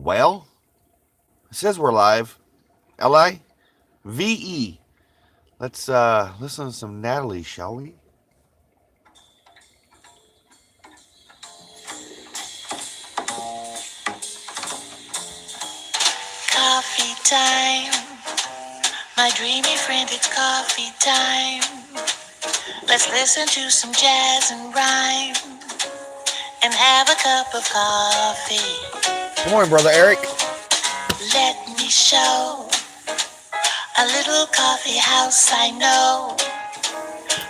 Well, it says we're live. Live. Let's listen to some Natalie, shall we? Coffee time, my dreamy friend, it's coffee time. Let's listen to some jazz and rhyme and have a cup of coffee. Good morning, Brother Eric. Let me show a little coffee house I know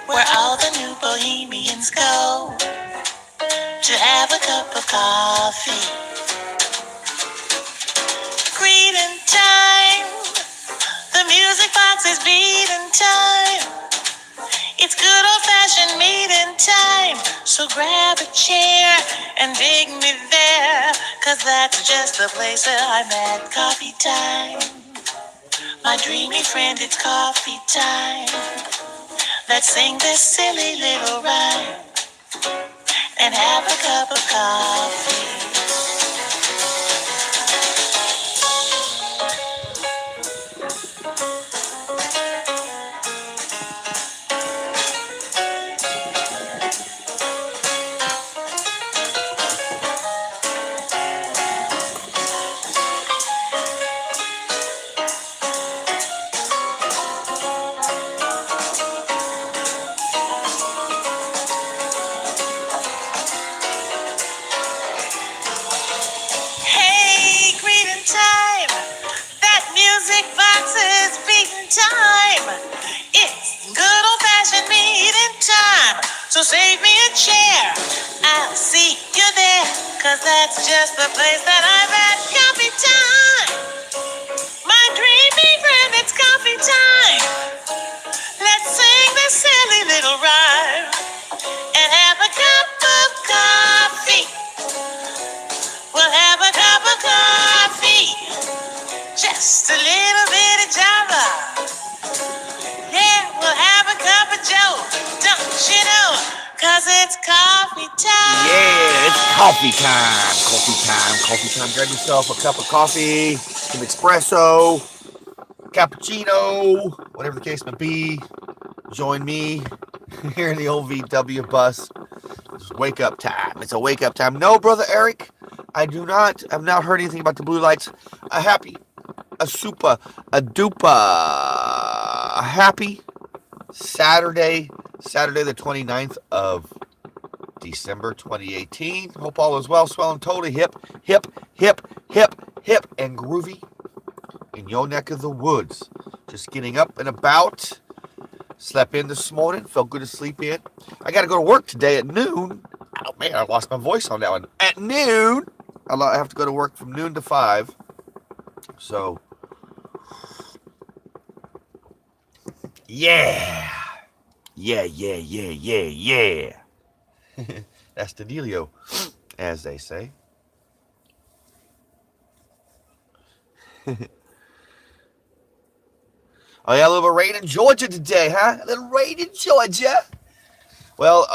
where all the new bohemians go to have a cup of coffee. Greeting time, the music box is beating time. It's good old-fashioned meeting time. So grab a chair and dig me there, 'cause that's just the place that I'm at. Coffee time, my dreamy friend, it's coffee time. Let's sing this silly little rhyme and have a cup of coffee. Hey, greeting time. That music box is beating time. It's good old-fashioned meeting time. So save me a chair. I'll see you there, 'cause that's just the place that I'm at. Coffee time. My dreamy friend, it's coffee time. Let's sing this silly little rhyme and have a cup of coffee. We'll have a cup of coffee. Just a little bit of Java. Yeah, we'll have a cup of Joe. Don't you know? 'Cause it's coffee time. Yeah, it's coffee time. Coffee time. Coffee time. Grab yourself a cup of coffee, some espresso, cappuccino, whatever the case may be. Join me here in the old VW bus. It's wake up time. It's a wake up time. No, Brother Eric, I've not heard anything about the blue lights. A happy, a super, a duper, a happy Saturday the 29th of December 2018. Hope all is well, swell, and totally hip, and groovy in your neck of the woods. Just getting up and about. Slept in this morning. Felt good to sleep in. I got to go to work today at noon. Oh, man, I lost my voice on that one. At noon. I have to go to work from noon to 5. So, yeah. Yeah. That's the dealio, as they say. Oh, yeah, a little rain in Georgia today, huh? A little rain in Georgia. Well,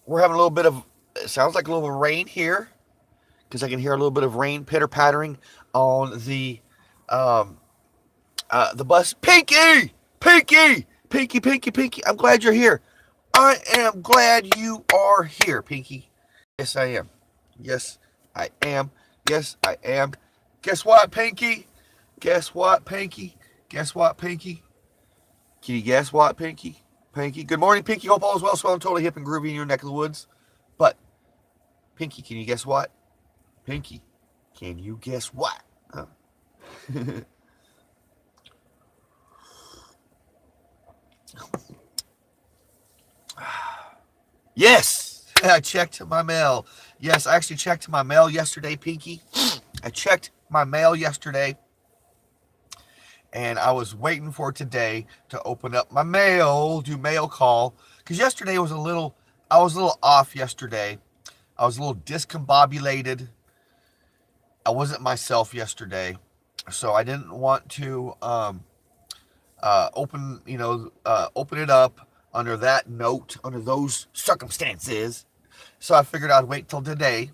we're having a little bit of, it sounds like a little rain here, because I can hear a little bit of rain pitter-pattering on the bus. Pinky, I'm glad you're here. I am glad you are here, Pinky. Yes, I am. Yes, I am. Yes, I am. Guess what, Pinky? Guess what, Pinky? Guess what, Pinky? Can you guess what, Pinky? Pinky. Good morning, Pinky. Hope all is well. So I'm totally hip and groovy in your neck of the woods. But, Pinky, can you guess what? Pinky, can you guess what? Huh? Yes, I checked my mail. Yes, I actually checked my mail yesterday, Pinky. I checked my mail yesterday, and I was waiting for today to open up my mail, do mail call, because yesterday was I was a little off yesterday. I was a little discombobulated. I wasn't myself yesterday, so I didn't want to open it up under that note, under those circumstances. So I figured I'd wait till today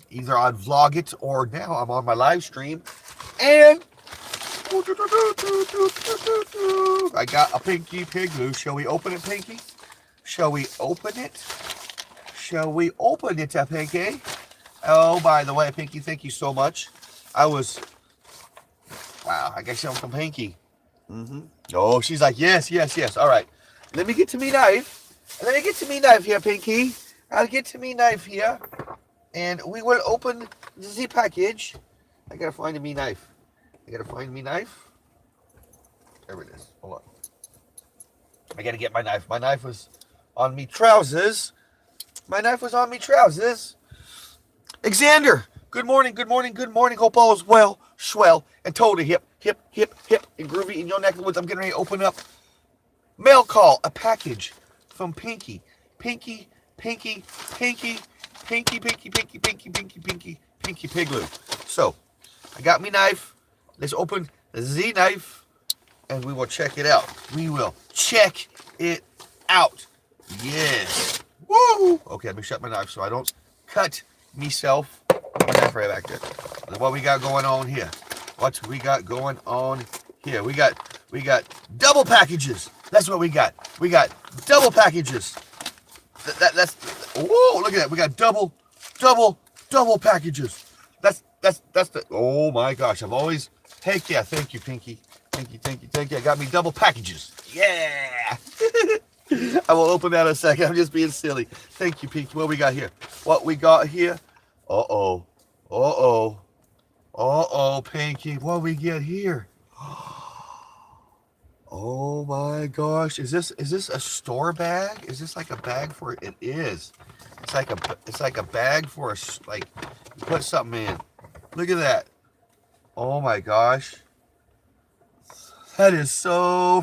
Either I'd vlog it or now I'm on my live stream. And I got a Pinky Pigloo. Shall we open it, Pinky? Shall we open it? Shall we open it, Pinky? Oh, by the way, Pinky, thank you so much. Wow, I got something from Pinky. Oh, she's like, yes. All right. Let me get to me knife. Here, Pinky. I'll get to me knife here. And we will open the package. I gotta find me knife. There it is. Hold on. I gotta get my knife. My knife was on me trousers. Xander, good morning. Hope all is well, swell, and totally hip, and groovy in your neck of the woods. I'm getting ready to open up mail call, a package from Pinky Pigloo. So, I got me knife. Let's open the knife, and we will check it out. Yes. Woo! Okay, let me shut my knife so I don't cut myself. My knife right back there. What we got going on here? We got double packages. That's what we got. We got double packages. That's. Whoa! Look at that. We got double packages. That's the. Oh my gosh! I've always. Heck yeah! Thank you, Pinky. Thank you. I got me double packages. Yeah. I will open that in a second. I'm just being silly. Thank you, Pinky. What we got here? Uh-oh, Pinky. What we get here? Oh my gosh. Is this a store bag? Is this like a bag for it? It is. It's like a bag for you put something in. Look at that. Oh my gosh. That is so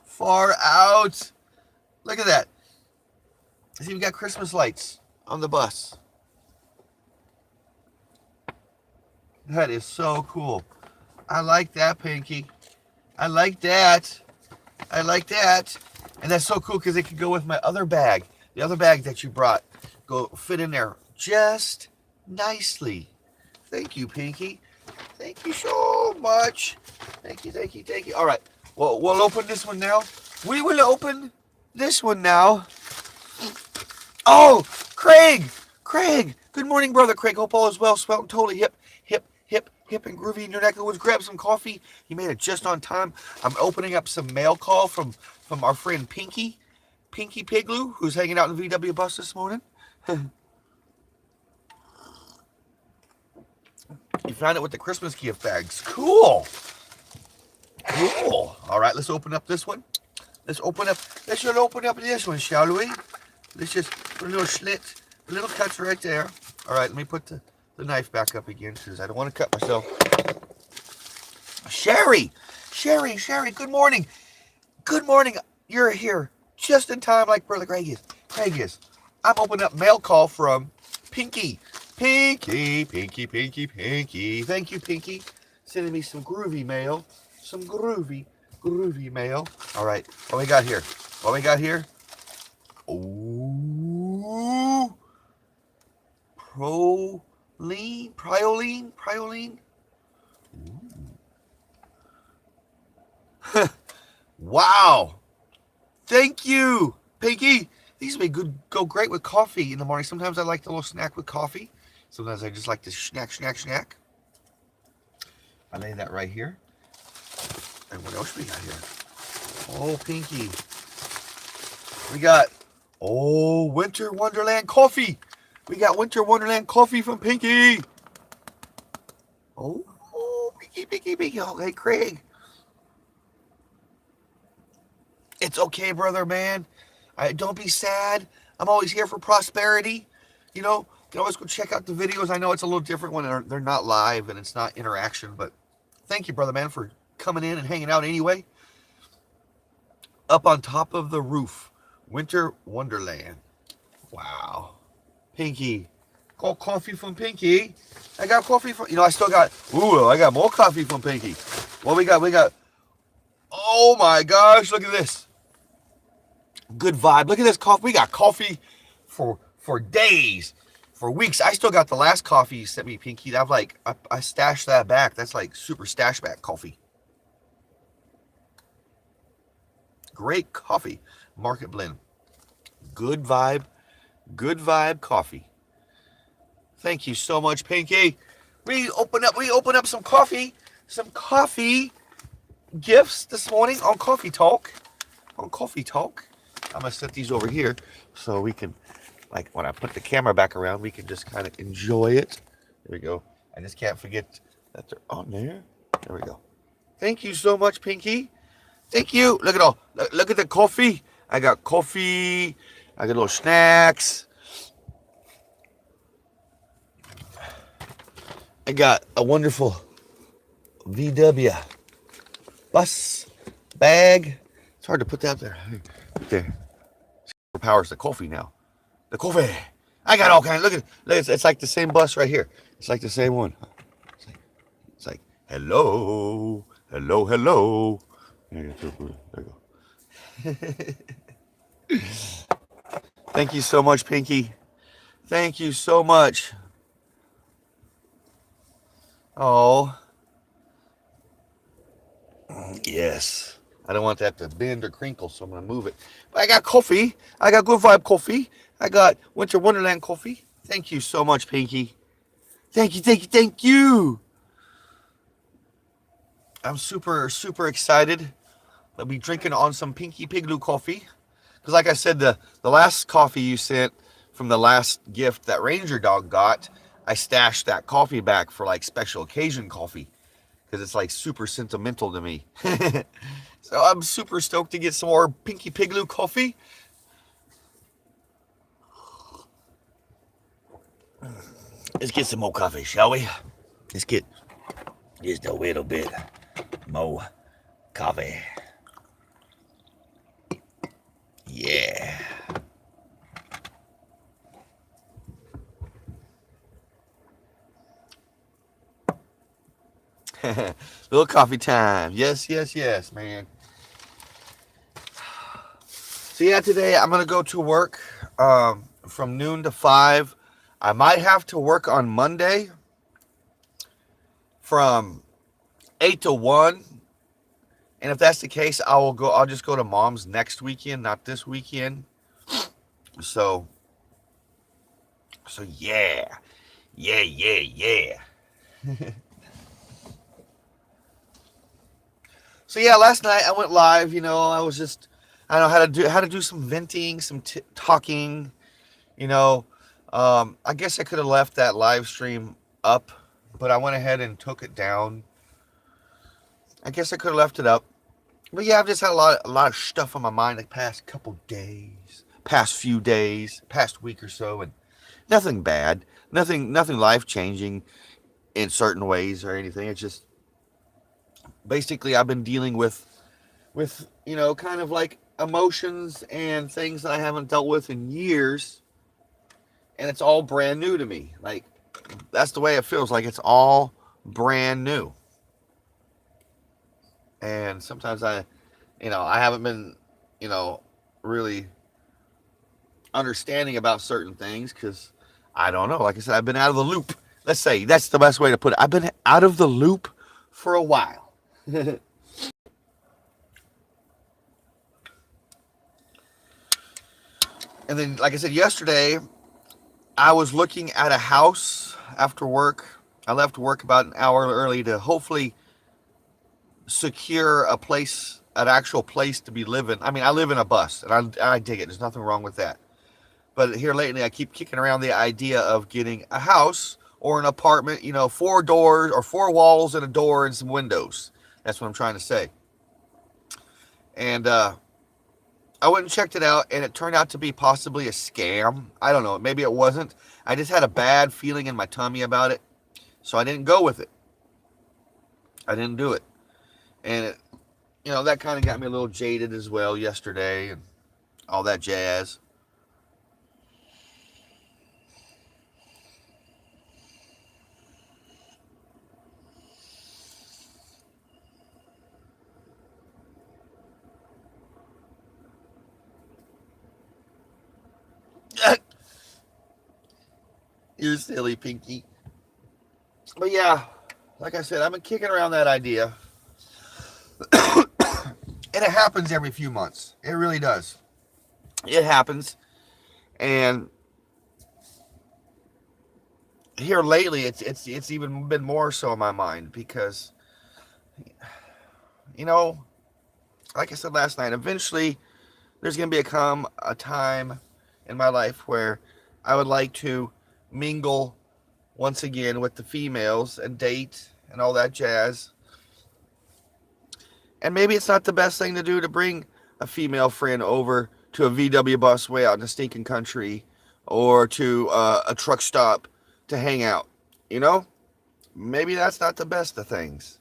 far out. Look at that. It's even got Christmas lights on the bus. That is so cool. I like that, Pinky. I like that. And that's so cool because it could go with my other bag. The other bag that you brought. Go fit in there just nicely. Thank you, Pinky. Thank you so much. Thank you. All right. Well, we'll open this one now. We will open this one now. Oh, Craig. Good morning, brother Craig. Hope all is well. Spelt totally hip, and groovy in your neck of the woods. Grab some coffee. You made it just on time. I'm opening up some mail call from our friend Pinky Pigloo, who's hanging out in the VW bus this morning. You found it with the Christmas gift bags. Cool. All right, let's open up this one. Let's open up this one, shall we? Let's just put a little slit, a little cuts right there. All right, let me put the knife back up again because I don't want to cut myself. Sherry, good morning. You're here just in time like Brother Craig is. I'm opening up mail call from Pinky. Thank you, Pinky. Sending me some groovy mail. All right, what we got here? Oh, Prioline. Wow. Thank you, Pinky. These would go great with coffee in the morning. Sometimes I like the little snack with coffee. Sometimes I just like to snack. I lay that right here. And what else we got here? Oh, Pinky. We got, Winter Wonderland coffee. We got Winter Wonderland coffee from Pinky. Oh, Pinky. Oh, hey, Craig. It's okay, brother, man. Don't be sad. I'm always here for prosperity. You know, you can always go check out the videos. I know it's a little different when they're not live and it's not interaction, but thank you, brother, man, for coming in and hanging out anyway. Up on top of the roof. Winter Wonderland. Wow. Pinky. Got coffee from Pinky. I got coffee from... I still got... I got more coffee from Pinky. What we got? Oh, my gosh. Look at this. Good vibe. Look at this coffee. We got coffee for days. for weeks. I still got the last coffee you sent me, Pinky. I've like I stashed that back. That's like super stash back coffee. Great coffee. Market blend. Good vibe coffee. Thank you so much, Pinky. We open up some coffee gifts this morning on Coffee Talk. I'm gonna set these over here so we can, like, when I put the camera back around, we can just kind of enjoy it. There we go. I just can't forget that they're on there. There we go. Thank you so much, Pinky. Thank you. Look at look at the coffee. I got coffee. I got little snacks. I got a wonderful VW bus bag. It's hard to put that there. Right there. Powers the coffee now. The coffee. I got all kinds. Look, it's like the same bus right here. It's like the same one. It's like hello. There you go. Thank you so much, Pinky. Thank you so much. Oh. Yes. I don't want that to bend or crinkle, so I'm going to move it. But I got coffee. I got Good Vibe coffee. I got Winter Wonderland coffee. Thank you so much, Pinky. Thank you. I'm super excited. I'll be drinking on some Pinky Pigloo coffee. Because like I said, the last coffee you sent from the last gift that Ranger Dog got, I stashed that coffee back for like special occasion coffee. Because it's like super sentimental to me. So I'm super stoked to get some more Pinky Pigloo coffee. Let's get some more coffee, shall we? Let's get just a little bit more coffee. Yeah. Little coffee time. Yes, man. So yeah, today I'm going to go to work from noon to 5. I might have to work on Monday from 8 to 1. And if that's the case, I'll just go to Mom's next weekend, not this weekend. So yeah. So yeah, last night I went live. I was just, I don't know how to do some venting, some talking. I guess I could have left that live stream up, but I went ahead and took it down. I guess I could have left it up, but yeah, I've just had a lot of stuff on my mind the past few days, past week or so, and nothing bad, nothing life changing in certain ways or anything. It's just basically I've been dealing with kind of like emotions and things that I haven't dealt with in years, and it's all brand new to me. Like, that's the way it feels, like it's all brand new. And sometimes I haven't been really understanding about certain things because I don't know. Like I said, I've been out of the loop. Let's say that's the best way to put it. I've been out of the loop for a while. And then, like I said, yesterday, I was looking at a house after work. I left work about an hour early to hopefully secure an actual place to be living. I mean, I live in a bus, and I dig it. There's nothing wrong with that. But here lately, I keep kicking around the idea of getting a house or an apartment, 4 doors or 4 walls and a door and some windows. That's what I'm trying to say. And I went and checked it out, and it turned out to be possibly a scam. I don't know. Maybe it wasn't. I just had a bad feeling in my tummy about it, so I didn't go with it. I didn't do it. And that kind of got me a little jaded as well yesterday and all that jazz. You're silly, Pinky. But yeah, like I said, I've been kicking around that idea. And it happens every few months. It really does. It happens. And here lately, it's even been more so in my mind because, you know, like I said last night, eventually there's going to become a time in my life where I would like to mingle once again with the females and date and all that jazz. And maybe it's not the best thing to do to bring a female friend over to a VW bus way out in the stinking country or to a truck stop to hang out. You know? Maybe that's not the best of things.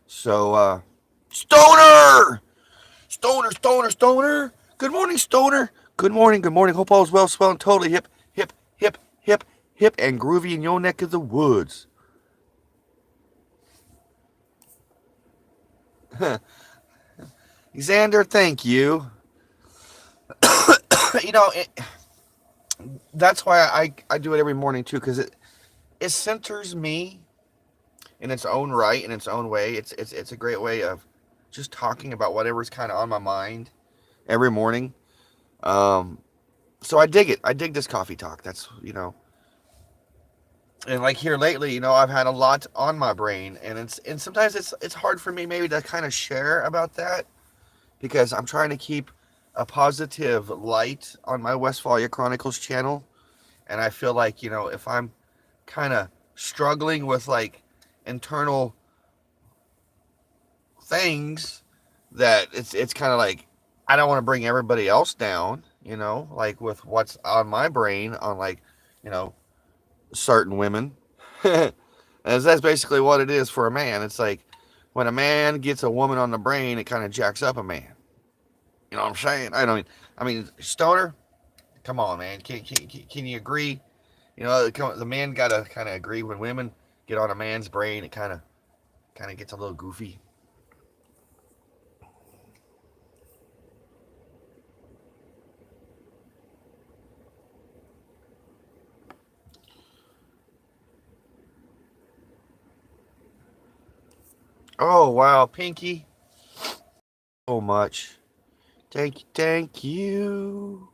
So, Stoner! Stoner, Stoner, Stoner! Good morning, Stoner! Good morning, good morning. Hope all is well, swell, and totally hip, hip, hip, hip, hip, and groovy in your neck of the woods. Xander, thank you. You know, that's why I do it every morning too, because it centers me in its own right, in its own way. It's a great way of just talking about whatever's kind of on my mind every morning. So I dig it. I dig this coffee talk. That's, you know, and like here lately, you know, I've had a lot on my brain, and sometimes it's hard for me maybe to kind of share about that because I'm trying to keep a positive light on my Westphalia Chronicles channel, and I feel like, you know, if I'm kind of struggling with like internal things, that it's kind of like I don't want to bring everybody else down, you know, like with what's on my brain on, like, you know, certain women. As that's basically what it is for a man. It's like when a man gets a woman on the brain, it kind of jacks up a man. You know what I'm saying? I mean, Stoner, come on, man. Can you agree? You know, the man got to kind of agree. When women get on a man's brain, it kind of gets a little goofy. Oh, wow, Pinky. So much. Thank you.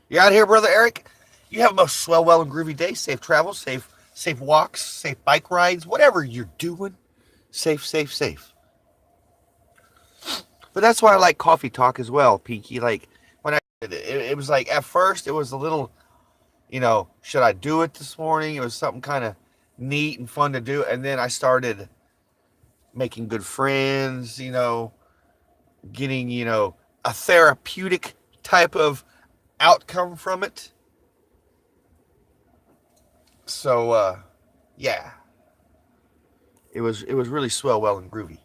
You out here, brother Eric? You have a most swell, well, and groovy day. Safe travels, safe walks, safe bike rides, whatever you're doing. Safe. But that's why I like coffee talk as well, Pinky. Like, when I did it, it was like, at first, it was a little, you know, should I do it this morning? It was something kind of neat and fun to do. And then I started making good friends, you know, getting, you know, a therapeutic type of outcome from it. So, yeah, it was really swell, well, and groovy.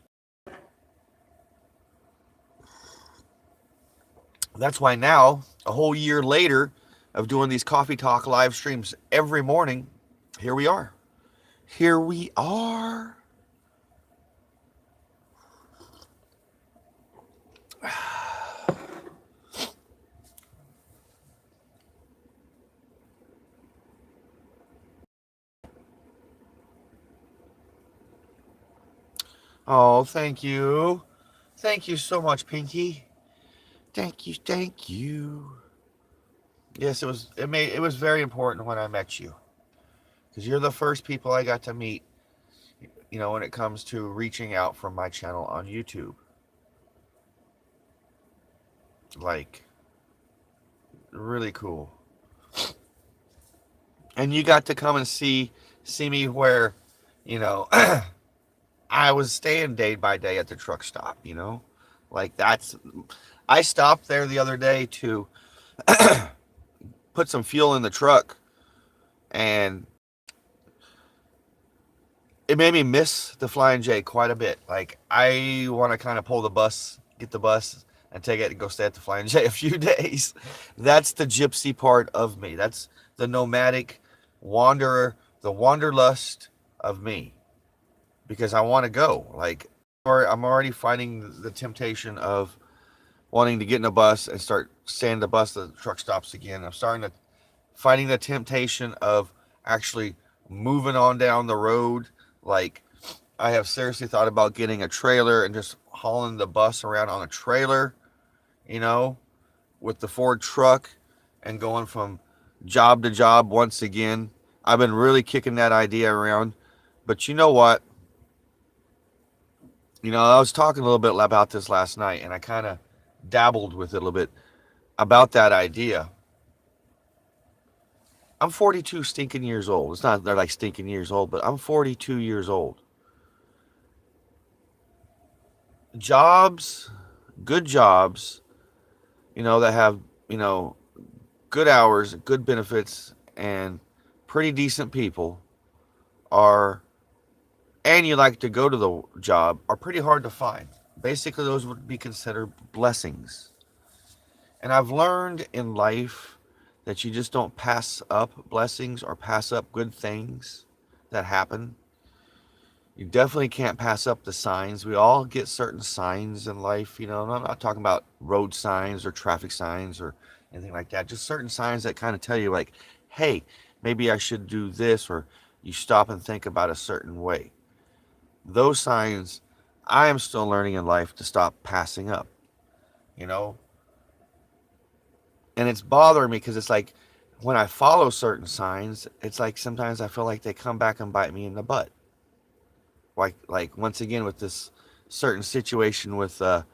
That's why now, a whole year later of doing these coffee talk live streams every morning, here we are. Here we are. Oh, thank you. Thank you so much, Pinky. Thank you. Yes, it was very important when I met you. Because you're the first people I got to meet, you know, when it comes to reaching out from my channel on YouTube. Like, really cool. And you got to come and see me where, you know, I was staying day by day at the truck stop, you know? Like, I stopped there the other day to put some fuel in the truck, and it made me miss the Flying J quite a bit. Like, I want to kind of get the bus and take it and go stay at the Flying J a few days. That's the gypsy part of me. That's the nomadic wanderer, the wanderlust of me. Because I want to go. Like, I'm already finding the temptation of wanting to get in a bus and start staying the bus at the truck stops again. I'm starting to fighting the temptation of actually moving on down the road. Like, I have seriously thought about getting a trailer and just hauling the bus around on a trailer, you know, with the Ford truck and going from job to job once again. I've been really kicking that idea around. But you know what? I was talking a little bit about this last night, and I kind of dabbled with it a little bit about that idea. I'm 42 stinking years old. It's not they're like stinking years old, but I'm 42 years old. Jobs, good jobs, that have, good hours, good benefits, and pretty decent people are, and you like to go to the job, are pretty hard to find. Basically, those would be considered blessings. And I've learned in life that you just don't pass up blessings or pass up good things that happen. You definitely can't pass up the signs. We all get certain signs in life, and I'm not talking about road signs or traffic signs or anything like that. Just certain signs that kind of tell you, like, hey, maybe I should do this, or you stop and think about a certain way. Those signs, I am still learning in life to stop passing up, And it's bothering me because it's like when I follow certain signs, it's like sometimes I feel like they come back and bite me in the butt. Like once again with this certain situation with a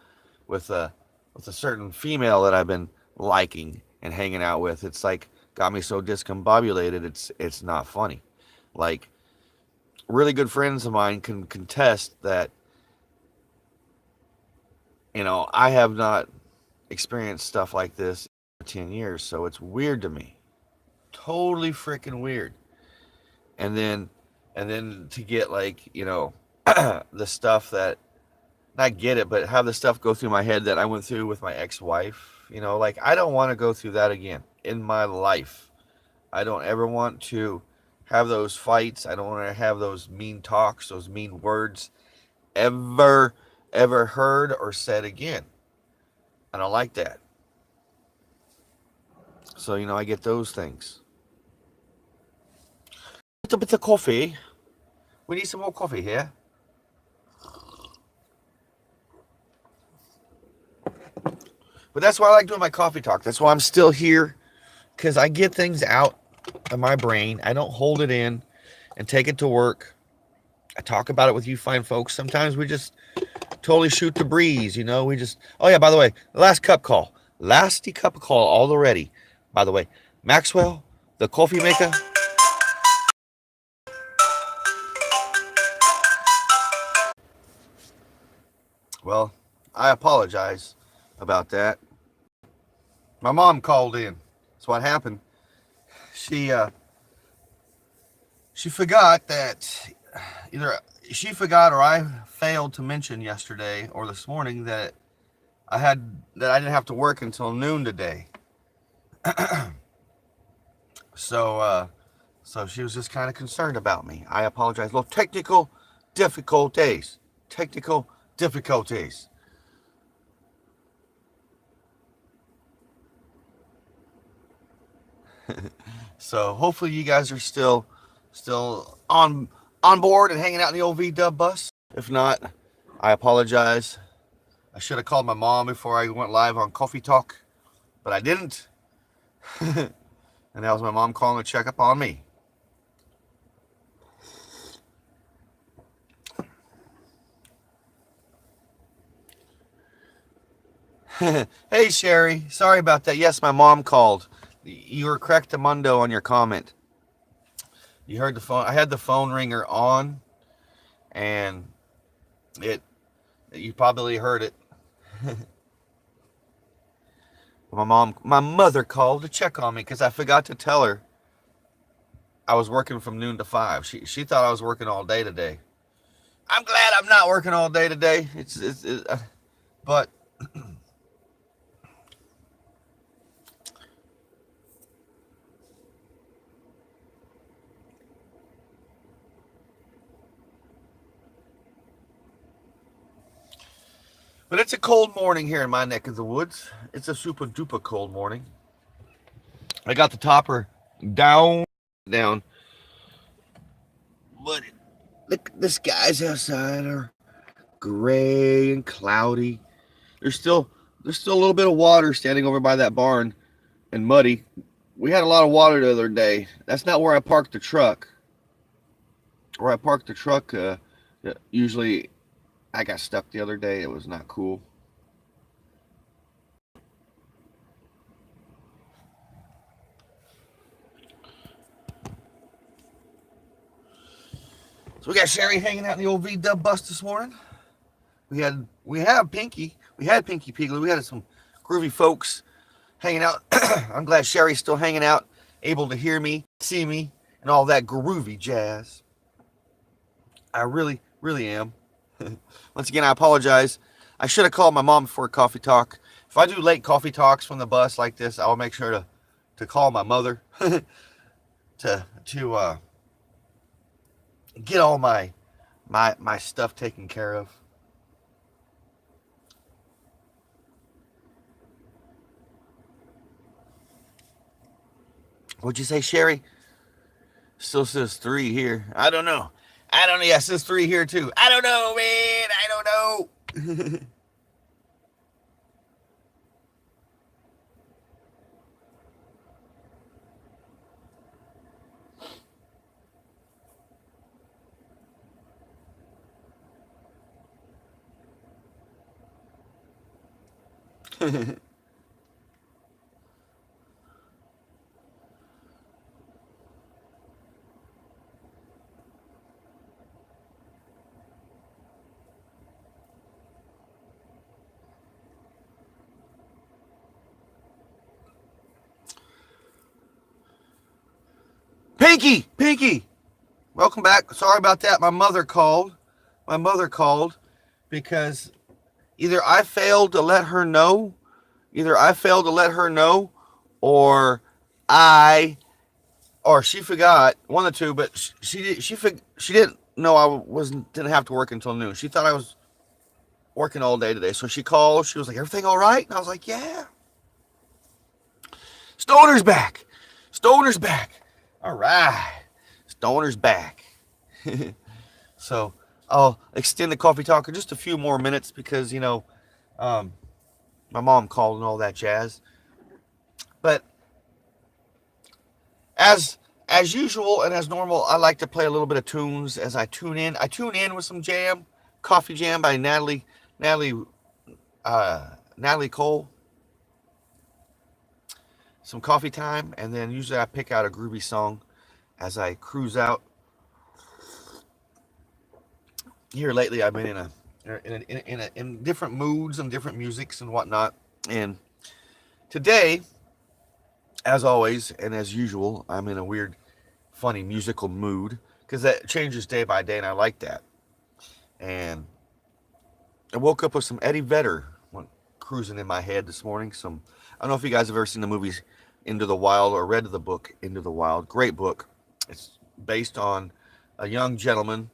certain female that I've been liking and hanging out with. It's like got me so discombobulated. It's not funny. Like, really good friends of mine can contest that. I have not experienced stuff like this in 10 years, so it's weird to me. Totally freaking weird. And then to get, like, the stuff that, not get it, but have the stuff go through my head that I went through with my ex-wife. Like, I don't want to go through that again in my life. I don't ever want to have those fights. I don't want to have those mean talks, those mean words ever heard or said again. I don't like that. So, I get those things. A little bit of coffee. We need some more coffee here. But that's why I like doing my coffee talk. That's why I'm still here, because I get things out of my brain. I don't hold it in and take it to work. I talk about it with you fine folks. Sometimes we just totally shoot the breeze, we just, oh yeah, by the way, last cup call already. By the way, Maxwell, the coffee maker. Well, I apologize about that. My mom called in. That's what happened. She forgot that either she forgot or I failed to mention yesterday or this morning that I didn't have to work until noon today. So she was just kind of concerned about me. I apologize. Little technical difficulties. So hopefully you guys are still on board and hanging out in the old VW bus. If not, I apologize. I should have called my mom before I went live on Coffee Talk, but I didn't. And that was my mom calling to check up on me. Hey Sherry, sorry about that. Yes, my mom called. You were correctamundo on your comment. You heard the phone. I had the phone ringer on, and you probably heard it. My mother called to check on me because I forgot to tell her I was working from noon to 5. She thought I was working all day today. I'm glad I'm not working all day today. But But it's a cold morning here in my neck of the woods. It's a super duper cold morning. I got the topper down, down. But look, the skies outside are gray and cloudy. There's still a little bit of water standing over by that barn and muddy. We had a lot of water the other day. That's not where I parked the truck. Where I parked the truck, usually I got stuck the other day. It was not cool. So we got Sherry hanging out in the old V Dub bus this morning. We have Pinky. We had Pinky Piglet. We had some groovy folks hanging out. I'm glad Sherry's still hanging out, able to hear me, see me, and all that groovy jazz. I really, really am. Once again, I apologize. I should have called my mom before a coffee talk. If I do late coffee talks from the bus like this, I'll make sure to call my mother to get all my stuff taken care of. What'd you say, Sherry? Still says 3 here. I don't know. Yeah, it says 3 here too. I don't know, man. I don't know. Pinky, welcome back. Sorry about that. My mother called because either I failed to let her know, or she forgot, one of the two. But she didn't know didn't have to work until noon. She thought I was working all day today, so she called. She was like, "Everything all right?" And I was like, "Yeah." Stoner's back. All right. Stoner's back. So I'll extend the coffee talk for just a few more minutes because, my mom called and all that jazz. But as usual and as normal, I like to play a little bit of tunes as I tune in. I tune in with some jam, Coffee Jam by Natalie Cole. Some coffee time, and then usually I pick out a groovy song as I cruise out. Here lately, I've been in different moods and different musics and whatnot. And today, as always and as usual, I'm in a weird, funny musical mood because that changes day by day, and I like that. And I woke up with some Eddie Vedder cruising in my head this morning. I don't know if you guys have ever seen the movies Into the Wild or read the book Into the Wild. Great book. It's based on a young gentleman,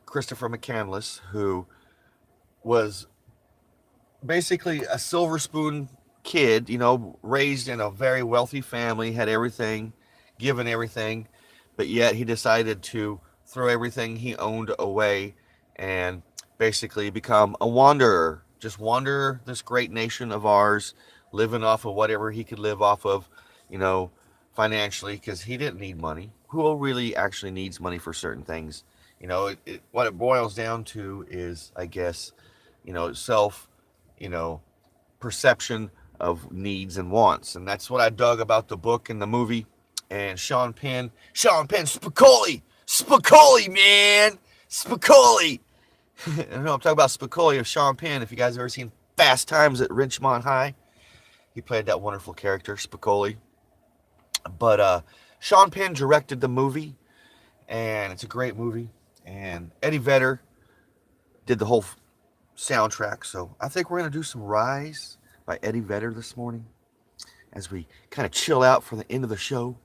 Christopher McCandless, who was basically a silver spoon kid, raised in a very wealthy family, had everything, given everything, but yet he decided to throw everything he owned away and basically become a wanderer. Just wander this great nation of ours, living off of whatever he could live off of, financially, because he didn't need money. Who really actually needs money for certain things? What it boils down to is, I guess, self, perception of needs and wants. And that's what I dug about the book and the movie. And Sean Penn, Spicoli, man, Spicoli. I know I'm talking about Spicoli of Sean Penn. If you guys have ever seen Fast Times at Ridgemont High, he played that wonderful character, Spicoli. But Sean Penn directed the movie, and it's a great movie. And Eddie Vedder did the whole soundtrack. So I think we're going to do some Rise by Eddie Vedder this morning as we kind of chill out for the end of the show.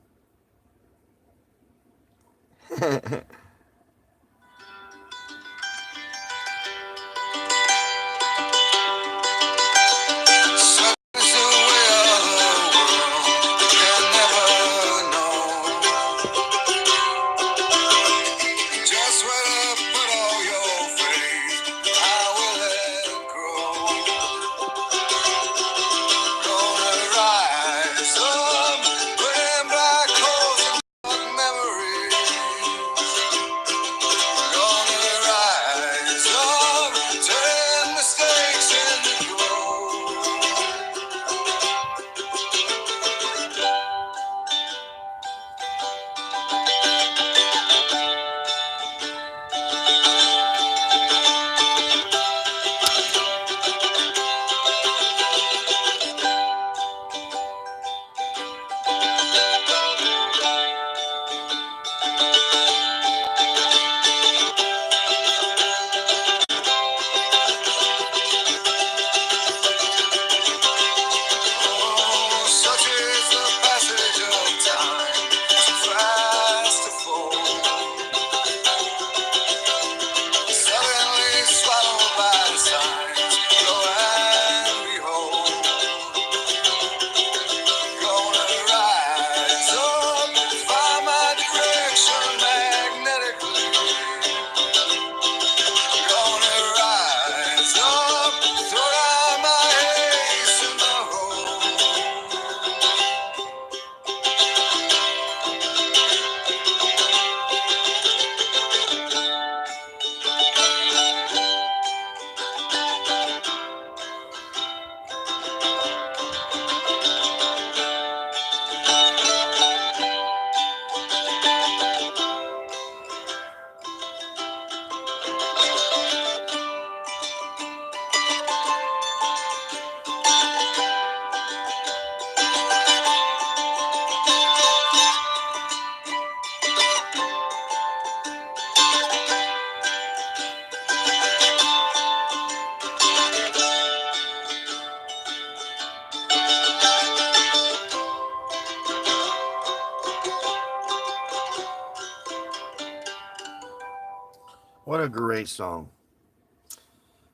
What a great song.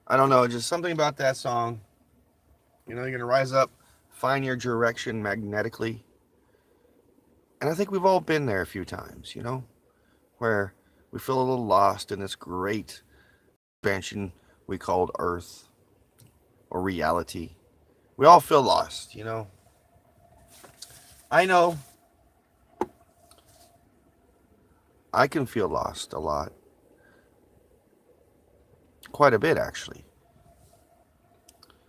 I don't know, just something about that song. You know, you're going to rise up, find your direction magnetically. And I think we've all been there a few times, you know, where we feel a little lost in this great expansion we called Earth or reality. We all feel lost, you know. I know I can feel lost a lot. Quite a bit, actually.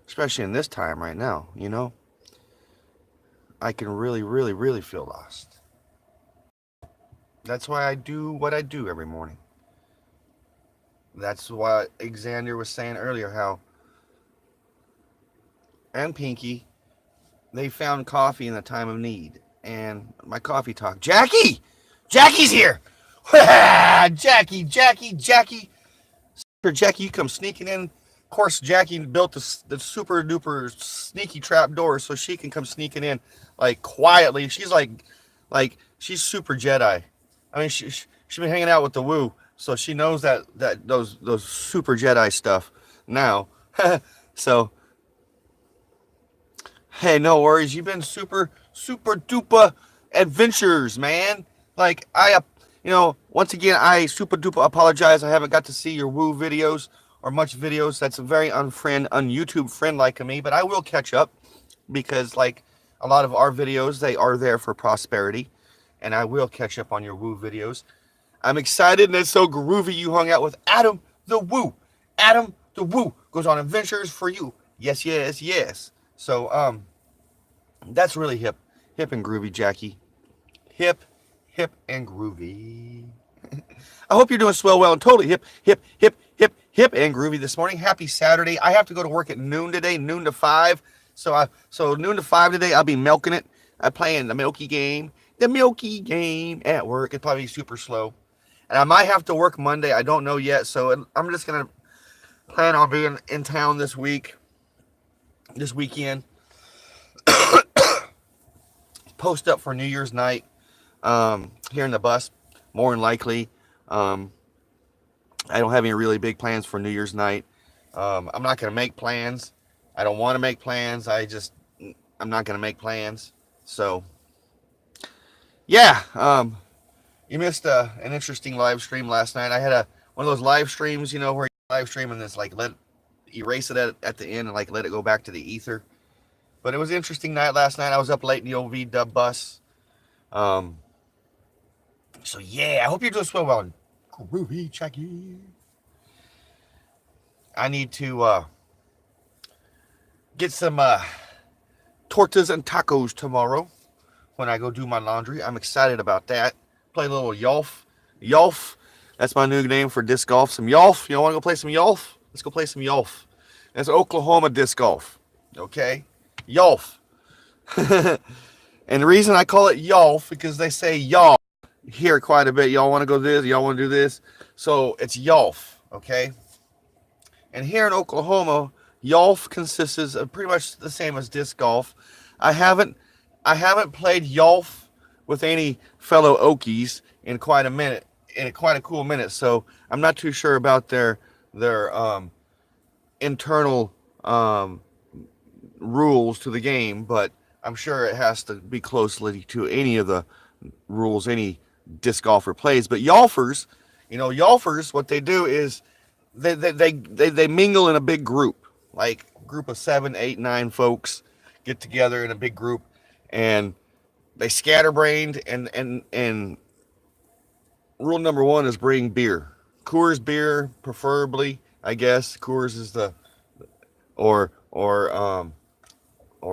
Especially in this time right now, you know. I can really, really, really feel lost. That's why I do what I do every morning. That's why Xander was saying earlier how, and Pinky, they found coffee in a time of need. And my coffee talk, Jackie! Jackie's here! Jackie! Jackie, you come sneaking in. Of course, Jackie built the super duper sneaky trap door so she can come sneaking in, like, quietly. She's like she's super Jedi. I mean, she's been hanging out with the Woo, so she knows that those super Jedi stuff now. So, hey, no worries. You've been super duper adventures, man. Like, you know, once again, I super duper apologize. I haven't got to see your Woo videos or much videos. That's a very un-YouTube friend like me, but I will catch up because, like, a lot of our videos, they are there for prosperity, and I will catch up on your Woo videos. I'm excited, and it's so groovy you hung out with Adam the Woo. Adam the Woo goes on adventures for you. Yes. So, that's really hip and groovy, Jackie. Hip and groovy. I hope you're doing swell, well, and totally hip and groovy this morning. Happy Saturday. I have to go to work at noon today, noon to 5. So noon to 5 today, I'll be milking it. I'm playing the Milky Game at work. It'll probably be super slow. And I might have to work Monday. I don't know yet. So I'm just going to plan on being in town this weekend. Post up for New Year's night here in the bus, more than likely. I don't have any really big plans for New Year's night. I'm not going to make plans. I don't want to make plans. I'm not going to make plans. So, yeah. You missed an interesting live stream last night. I had one of those live streams, you know, where you live stream and just like erase it at the end and like let it go back to the ether. But it was an interesting night last night. I was up late in the old V-dub bus. So yeah, I hope you're doing swell, well. Groovy, Jackie. I need to get some tortas and tacos tomorrow when I go do my laundry. I'm excited about that. Play a little Yolf. That's my new name for disc golf. Some Yolf. You don't want to go play some Yolf? Let's go play some Yolf. That's Oklahoma disc golf. Okay? Yolf. And the reason I call it Yolf because they say y'all here quite a bit. Y'all want to go do this? Y'all want to do this? So it's Yolf. Okay? And here in Oklahoma, Yolf consists of pretty much the same as disc golf. I haven't played Yolf with any fellow Okies in quite a cool minute. So I'm not too sure about their internal rules to the game, but I'm sure it has to be closely to any of the rules any disc golfer plays. But Yolfers, what they do is they mingle in a big group, like group of 7, 8, 9 folks get together in a big group, and they scatterbrained. And rule number 1 is bring beer, Coors beer, preferably. I guess Coors is or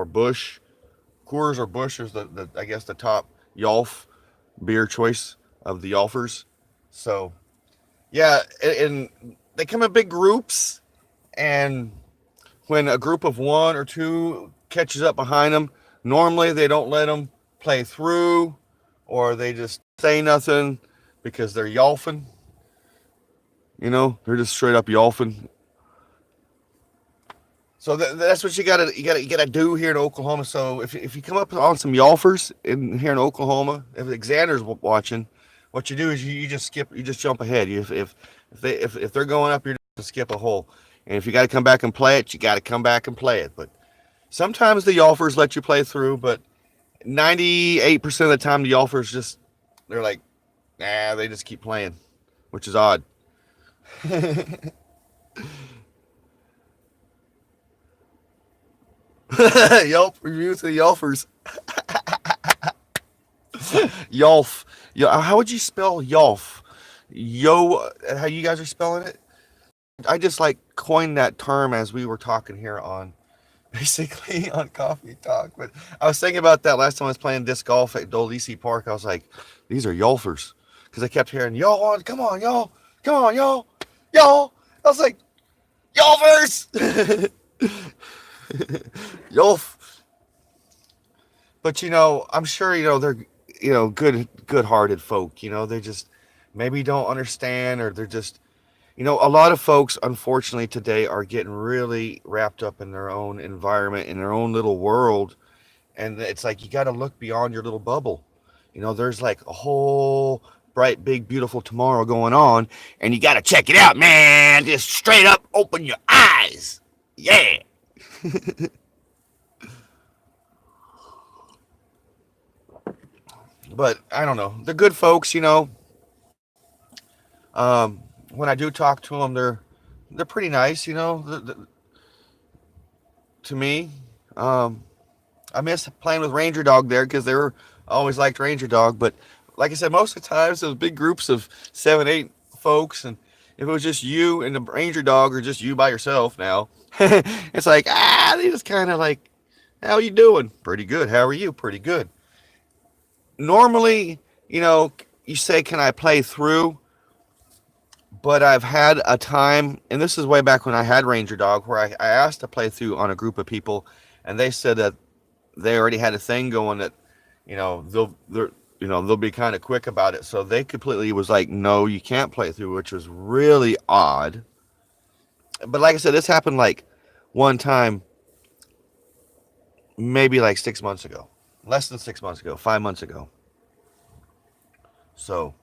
Busch. Coors or Busch is the I guess the top Yolf beer choice of the Yolfers. So yeah, and they come in big groups, and when a group of 1 or 2 catches up behind them, normally they don't let them play through, or they just say nothing because they're Yolfing. They're just straight up Yolfing. So that's what you gotta do here in Oklahoma. So if you come up on some Yolfers here in Oklahoma, if Xander's watching, what you do is you just skip, you just jump ahead. If they're going up, you're just skip a hole. And if you got to come back and play it, you got to come back and play it. But sometimes the Yolfers let you play through, but 98% of the time the Yolfers just, they're like, nah, they just keep playing, which is odd. Yelp review to the Yelfers. Yolf. How would you spell Yolf? Yo, how you guys are spelling it? I just like coined that term as we were talking here on basically on Coffee Talk. But I was thinking about that last time I was playing disc golf at Dolisi Park. I was like, these are Yolfers. Because I kept hearing, y'all, come on, y'all. Come on, y'all. Y'all. I was like, Yolfers. Yolf. But, I'm sure, they're, good-hearted folk. They just maybe don't understand, or they're just, a lot of folks, unfortunately, today are getting really wrapped up in their own environment, in their own little world. And it's like, you got to look beyond your little bubble. There's like a whole bright, big, beautiful tomorrow going on, and you got to check it out, man. Just straight up open your eyes. Yeah. But I don't know. They're good folks, when I do talk to them, they're pretty nice, to me. I miss playing with Ranger Dog there because they were always liked Ranger Dog. But like I said, most of the times those big groups of 7, 8 folks, and if it was just you and the Ranger Dog, or just you by yourself now, it's like, they just kind of like, how you doing? Pretty good. How are you? Pretty good. Normally, you say, can I play through? But I've had a time, and this is way back when I had Ranger Dog, where I asked to play through on a group of people, and they said that they already had a thing going that, they'll be kind of quick about it. So they completely was like, no, you can't play through, which was really odd. But like I said, this happened like one time, maybe like 6 months ago, less than 6 months ago, 5 months ago. So,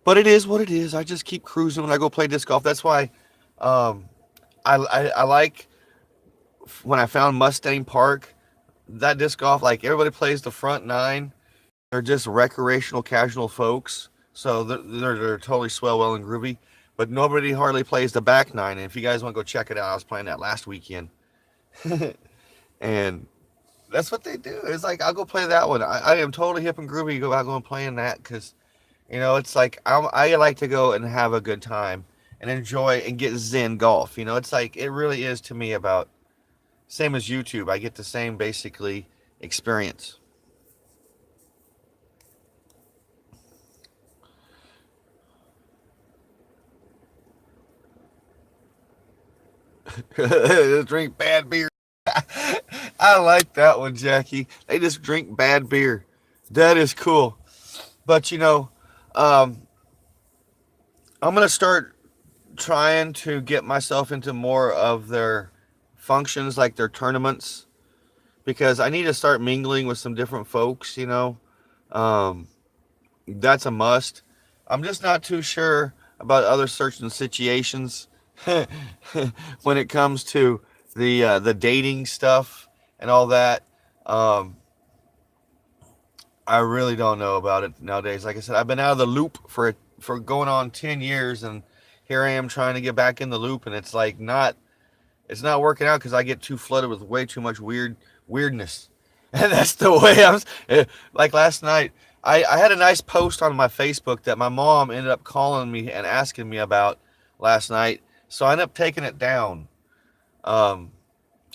but it is what it is. I just keep cruising when I go play disc golf. That's why um, I like when I found Mustang Park, that disc golf, like everybody plays the front 9. They're just recreational, casual folks. So they're totally swell, well, and groovy. But nobody hardly plays the back 9. And if you guys want to go check it out, I was playing that last weekend. And that's what they do. It's like, I'll go play that one. I am totally hip and groovy go out going playing that, because, it's like I like to go and have a good time and enjoy and get zen golf. It's like, it really is to me about, same as YouTube. I get the same basically experience. Drink bad beer. I like that one, Jackie. They just drink bad beer. That is cool. But I'm gonna start trying to get myself into more of their functions, like their tournaments, because I need to start mingling with some different folks. Um, that's a must. I'm just not too sure about other certain situations when it comes to the dating stuff and all that. Um, I really don't know about it nowadays. Like I said, I've been out of the loop for going on 10 years, and here I am trying to get back in the loop, and it's like it's not working out because I get too flooded with way too much weirdness. And that's the way like last night, I had a nice post on my Facebook that my mom ended up calling me and asking me about last night. So I ended up taking it down. Um,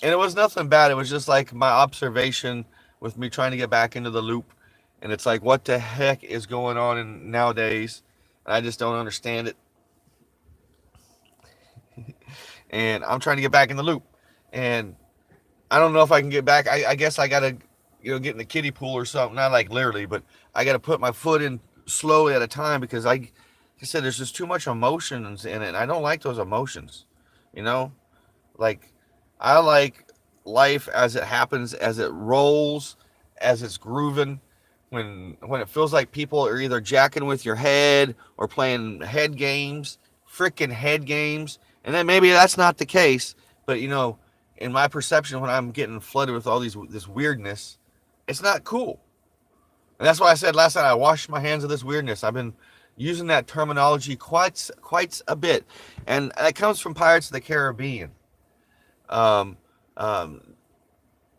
and it was nothing bad. It was just like my observation with me trying to get back into the loop. And it's like, what the heck is going on nowadays? And I just don't understand it. And I'm trying to get back in the loop. And I don't know if I can get back. I guess I got to, get in the kiddie pool or something. Not like literally, but I got to put my foot in slowly at a time, because like I said, there's just too much emotions in it. And I don't like those emotions, like I like life as it happens, as it rolls, as it's grooving. when it feels like people are either jacking with your head or playing head games, freaking head games, and then maybe that's not the case, but in my perception, when I'm getting flooded with all this weirdness, it's not cool. And that's why I said last night I washed my hands of this weirdness. I've been using that terminology quite a bit, and that comes from Pirates of the Caribbean. Um, um,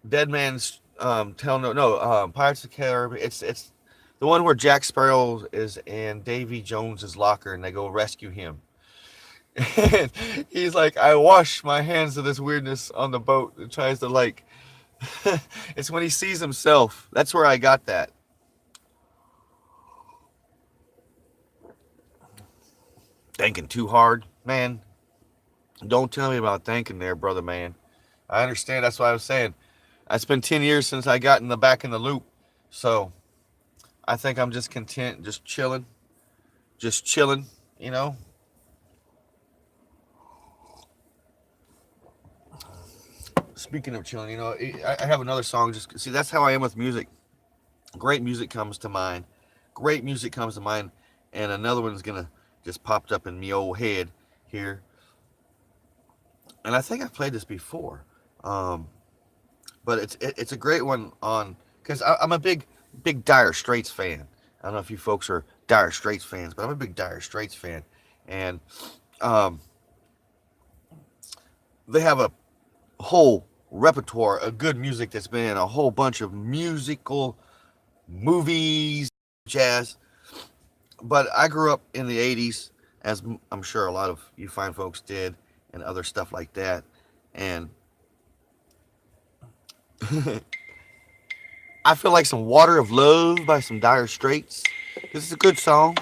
Dead Man's Tell No, Pirates of the Caribbean. It's the one where Jack Sparrow is in Davy Jones's locker, and they go rescue him. And he's like, I wash my hands of this weirdness on the boat, and tries to like. It's when he sees himself. That's where I got that. Thinking too hard, man. Don't tell me about thinking there, brother, man. I understand. That's what I was saying. It's been 10 years since I got back in the loop. So I think I'm just content, just chilling. Just chilling, Speaking of chilling, I have another song. Just see, that's how I am with music. Great music comes to mind. Great music comes to mind. And another one's going to just popped up in me old head here. And I think I've played this before. But it's a great one because I'm a big Dire Straits fan. I don't know if you folks are Dire Straits fans, but I'm a big Dire Straits fan. And they have a whole repertoire of good music that's been in a whole bunch of musical movies, jazz. But I grew up in the 80s, as I'm sure a lot of you fine folks did, and other stuff like that. And I feel like some Water of Love by some Dire Straits. This is a good song.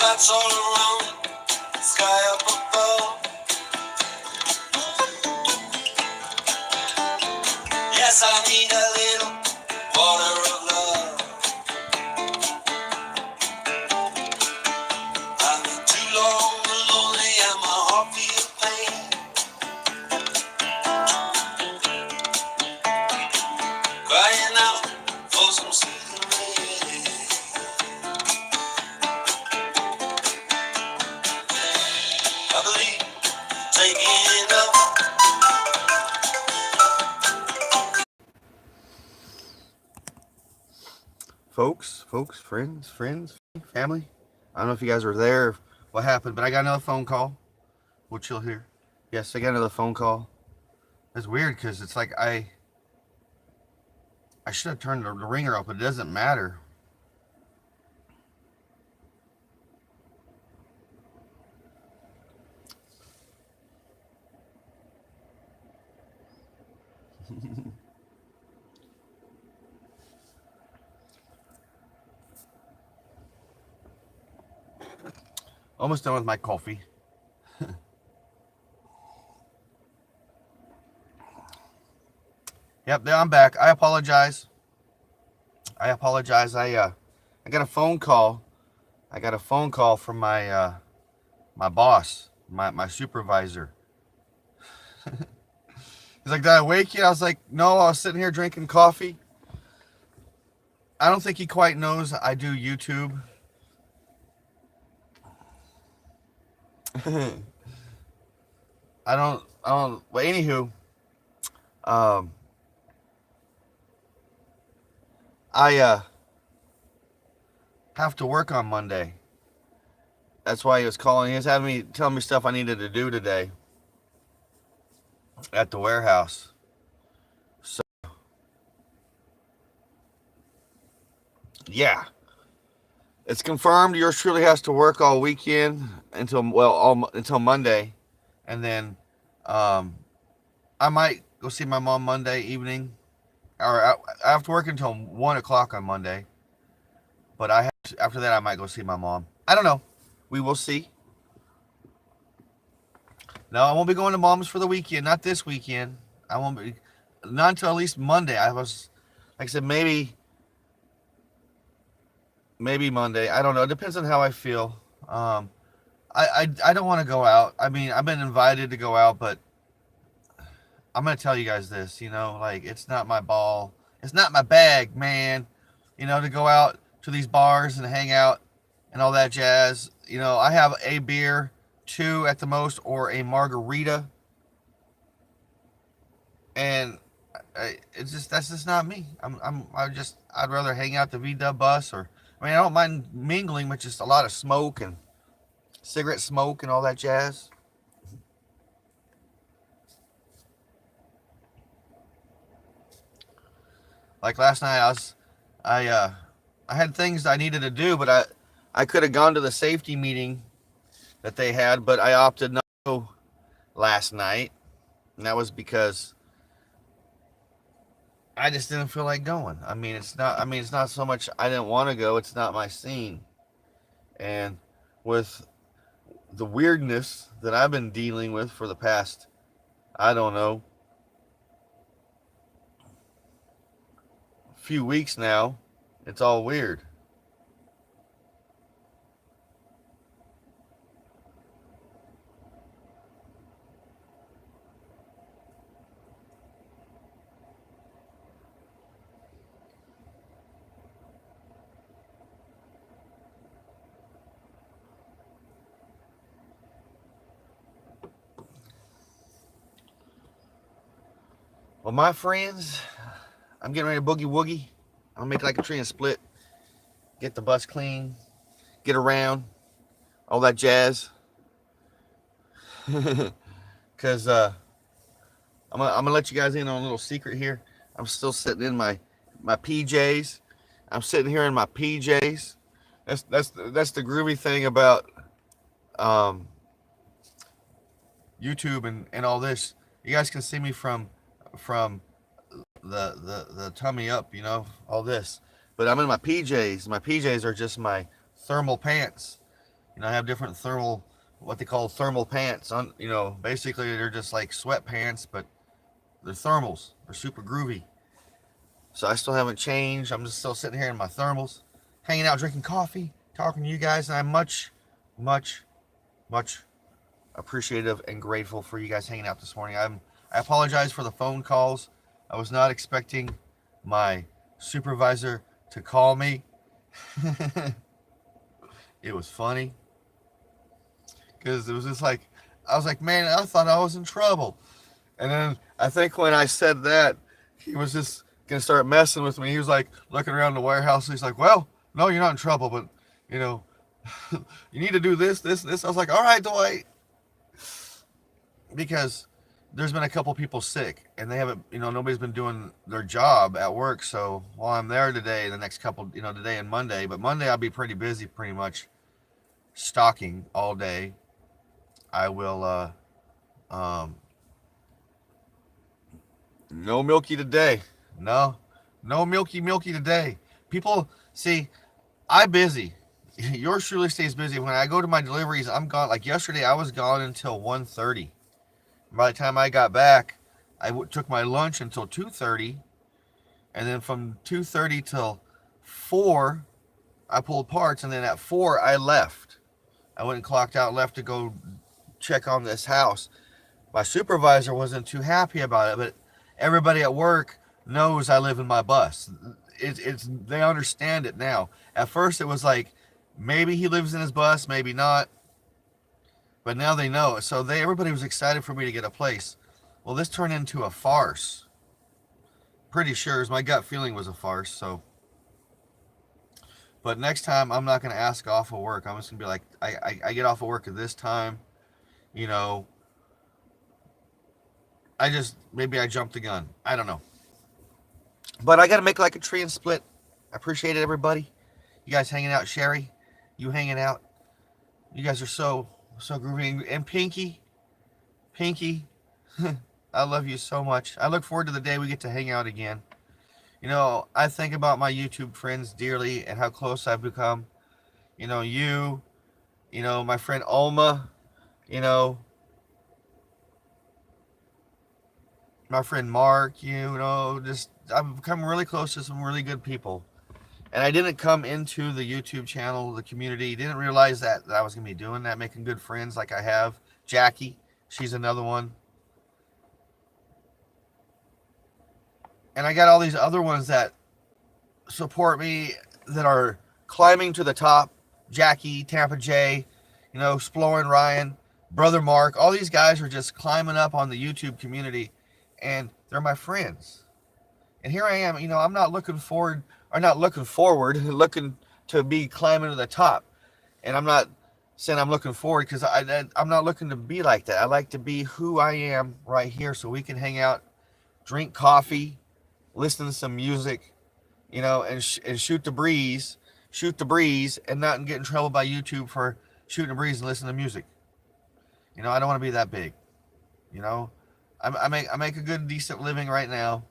Lights all around, sky up above. Yes, I need a little water of love. I've been too long lonely and my heart feels pain. Crying out for some soothing rain. I believe taking it up. Folks, friends, family. I don't know if you guys were there, what happened, but I got another phone call. We'll chill here. Yes, I got another phone call. It's weird because it's like I should have turned the ringer up, but it doesn't matter. Almost done with my coffee. Yep, there I'm back. I apologize. I got a phone call. I got a phone call from my my boss, my supervisor. He's like, "Did I wake you?" I was like, "No, I was sitting here drinking coffee." I don't think he quite knows I do YouTube. I don't. Well, anywho, I have to work on Monday. That's why he was calling. He was having me tell me stuff I needed to do today at the warehouse. So yeah, it's confirmed. Yours truly has to work all weekend until Monday, and then I might go see my mom Monday evening, or I have to work until 1 o'clock on Monday. But after that I might go see my mom. I don't know. We will see. No, I won't be going to mom's for the weekend. Not this weekend. I won't be. Not until at least Monday. I was, like I said, maybe Monday. I don't know. It depends on how I feel. I don't want to go out. I mean, I've been invited to go out, but I'm gonna tell you guys this. Like, it's not my ball. It's not my bag, man. To go out to these bars and hang out and all that jazz. I have a beer, 2 at the most, or a margarita, and that's just not me. I'd rather hang out the VW bus, or I don't mind mingling with just a lot of smoke and cigarette smoke and all that jazz. Like last night, I had things I needed to do, but I could have gone to the safety meeting that they had, but I opted not to go last night, and that was because I just didn't feel like going. It's not so much I didn't want to go, it's not my scene. And with the weirdness that I've been dealing with for the past, I don't know, few weeks now, it's all weird. Well, my friends, I'm getting ready to boogie woogie. I'm gonna make like a tree and split, get the bus clean, get around, all that jazz. Cause I'm gonna let you guys in on a little secret here. I'm still sitting in my PJs. I'm sitting here in my PJs. That's the groovy thing about YouTube and all this. You guys can see me from the tummy up, all this. But I'm in my PJs. My PJs are just my thermal pants. I have different what they call thermal pants. On, basically they're just like sweatpants, but they're thermals. They're super groovy. So I still haven't changed. I'm just still sitting here in my thermals, hanging out, drinking coffee, talking to you guys, and I'm much, much, much appreciative and grateful for you guys hanging out this morning. I apologize for the phone calls. I was not expecting my supervisor to call me. It was funny because it was just like, I was like, man, I thought I was in trouble. And then I think when I said that, he was just gonna start messing with me. He was like looking around the warehouse. And he's like, well, no, you're not in trouble, but you need to do this. I was like, all right, Dwight, because there's been a couple people sick and they haven't, nobody's been doing their job at work. So while I'm there today, the next couple, today and Monday, but Monday I'll be pretty busy, pretty much stocking all day. I will, no milky today. No milky today. People see, I'm busy. Yours truly stays busy. When I go to my deliveries, I'm gone. Like yesterday, I was gone until 1:30. By the time I got back, I took my lunch until 2:30, and then from 2:30 till 4, I pulled parts, and then at 4 I left. I went and clocked out, left to go check on this house. My supervisor wasn't too happy about it, but everybody at work knows I live in my bus. They understand it now. At first, it was like maybe he lives in his bus, maybe not. But now they know. So everybody was excited for me to get a place. Well, this turned into a farce. Pretty sure, as my gut feeling was a farce. So, But next time, I'm not going to ask off of work. I'm just going to be like, I get off of work at this time. You know, maybe I jumped the gun. I don't know. But I got to make like a tree and split. I appreciate it, everybody. You guys hanging out. Sherry, you hanging out. You guys are so groovy. And Pinky, I love you so much. I look forward to the day we get to hang out again. You know, I think about my YouTube friends dearly and how close I've become. You know, my friend Alma, you know, my friend Mark, just I've become really close to some really good people. And I didn't come into the YouTube channel, the community, didn't realize that I was going to be doing that, making good friends like I have. Jackie, she's another one. And I got all these other ones that support me, that are climbing to the top. Jackie, Tampa J, Exploring Ryan, Brother Mark. All these guys are just climbing up on the YouTube community, and they're my friends. And here I am, I'm not looking forward, looking to be climbing to the top. And I'm not saying I'm looking forward, because I'm not looking to be like that. I like to be who I am right here, so we can hang out, drink coffee, listen to some music, and shoot the breeze, and not get in trouble by YouTube for shooting the breeze and listening to music. I don't want to be that big. I make a good, decent living right now.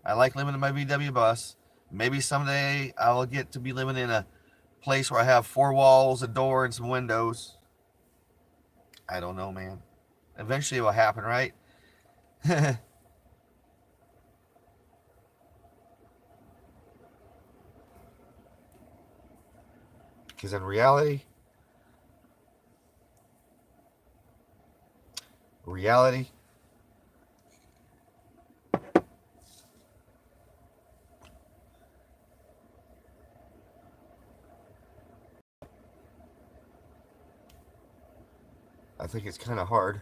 I like living in my VW bus. Maybe someday I will get to be living in a place where I have 4 walls, a door, and some windows. I don't know, man. Eventually it will happen, right? Because in reality, I think it's kind of hard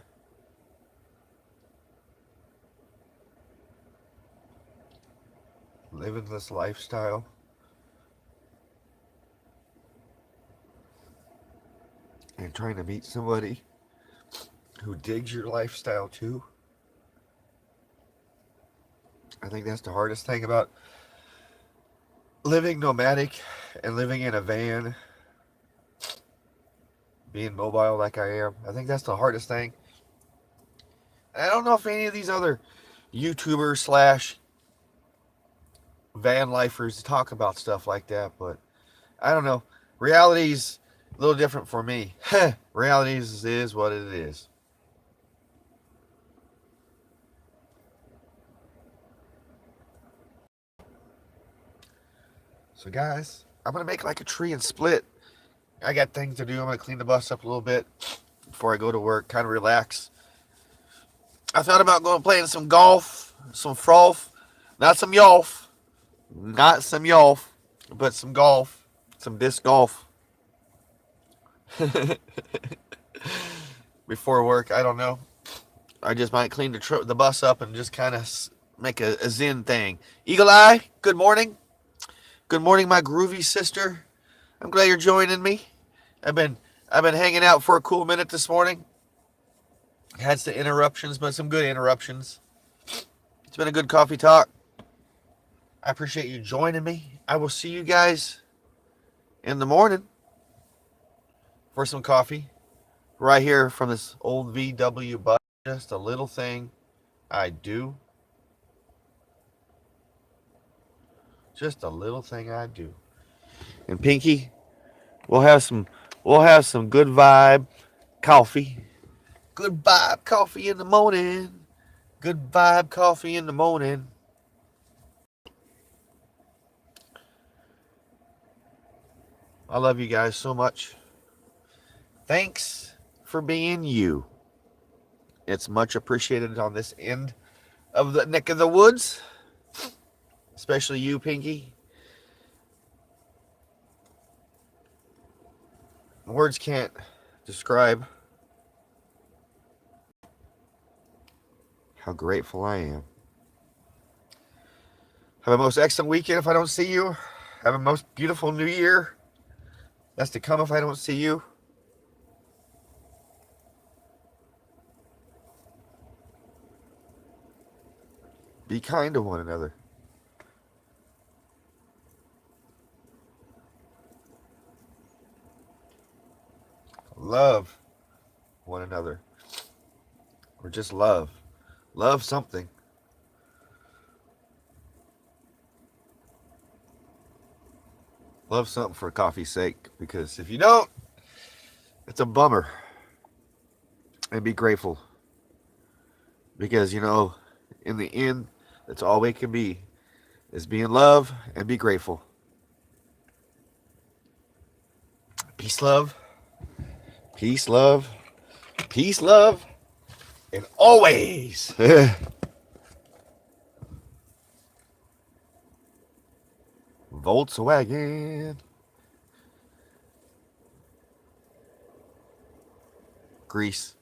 living this lifestyle and trying to meet somebody who digs your lifestyle too. I think that's the hardest thing about living nomadic and living in a van, being mobile like I am. I think that's the hardest thing. And I don't know if any of these other YouTubers slash van lifers talk about stuff like that, but I don't know. Reality's a little different for me. Reality is what it is. So guys, I'm going to make like a tree and split. I got things to do. I'm going to clean the bus up a little bit before I go to work, kind of relax. I thought about going playing some golf, some frolf, not some yolf, but some golf, some disc golf. Before work, I don't know. I just might clean the bus up and just kind of make a zen thing. Eagle Eye, good morning. Good morning, my groovy sister. I'm glad you're joining me. I've been hanging out for a cool minute this morning. Had some interruptions, but some good interruptions. It's been a good coffee talk. I appreciate you joining me. I will see you guys in the morning for some coffee. Right here from this old VW bus. Just a little thing I do. Just a little thing I do. And Pinky, we'll have some good vibe coffee. Good vibe coffee in the morning. Good vibe coffee in the morning. I love you guys so much. Thanks for being you. It's much appreciated on this end of the neck of the woods. Especially you, Pinky. Words can't describe how grateful I am. Have a most excellent weekend if I don't see you. Have a most beautiful new year. that's to come if I don't see you. Be kind to one another. Love one another. Or just love. Love something. Love something for coffee's sake. Because if you don't, it's a bummer. And be grateful. Because, you know, in the end, that's all we can be. Is be in love and be grateful. Peace, love. Peace, love. Peace, love. And always. Volkswagen. Grease.